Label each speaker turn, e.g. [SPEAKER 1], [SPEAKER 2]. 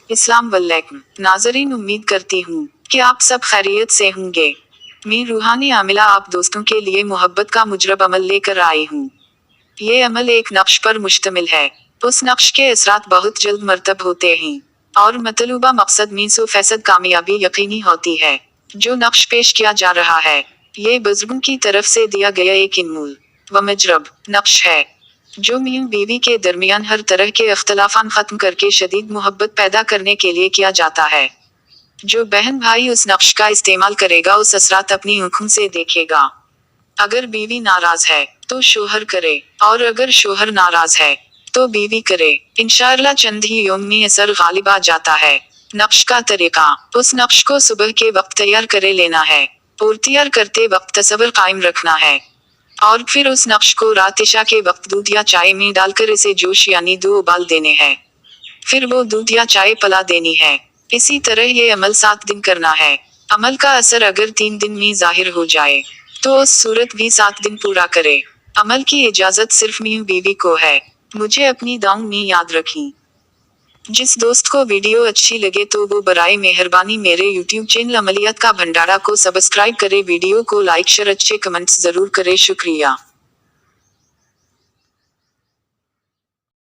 [SPEAKER 1] अस्सलाम वालेकुम नाज़रीन, उम्मीद करती हूँ कि आप सब खैरियत से होंगे। मैं रूहानी आमिला आप दोस्तों के लिए मोहब्बत का मुजरब अमल लेकर आई हूँ। ये अमल एक नक्श पर मुश्तमिल है। उस नक्श के असरात बहुत जल्द मरतब होते हैं और मतलूबा मकसद में 100% कामयाबी यकीनी होती है। जो नक्श पेश किया जा रहा है, ये बुजुर्गों की तरफ से दिया गया एक अनमोल व मुजरब नक्श है, जो मियां बीवी के दरमियान हर तरह के अख्तलाफान खत्म करके शदीद मोहब्बत पैदा करने के लिए किया जाता है। जो बहन भाई उस नक्श का इस्तेमाल करेगा उस असरात अपनी आंखों से देखेगा। अगर बीवी नाराज है तो शोहर करे, और अगर शोहर नाराज है तो बीवी करे। इंशाअल्लाह चंद ही यौम में असर गालिब आ जाता है। नक्श का तरीका: उस नक्श को सुबह के वक्त तैयार करे लेना है और तैयार करते वक्त तसव्वुर कायम रखना है, और फिर उस नक्श को रात इशा के वक्त दूध या चाय में डालकर इसे जोश यानी 2 उबाल देने हैं। फिर वो दूध या चाय पिला देनी है। इसी तरह ये अमल 7 दिन करना है। अमल का असर अगर 3 दिन में जाहिर हो जाए तो उस सूरत भी 7 दिन पूरा करे। अमल की इजाजत सिर्फ मियां बीवी को है। मुझे अपनी दुआओं में याद रखें। जिस दोस्त को वीडियो अच्छी लगे तो वो बराए मेहरबानी मेरे यूट्यूब चैनल अमलियत का भंडारा को सब्सक्राइब करे, वीडियो को लाइक शेयर, अच्छे कमेंट्स जरूर करे। शुक्रिया।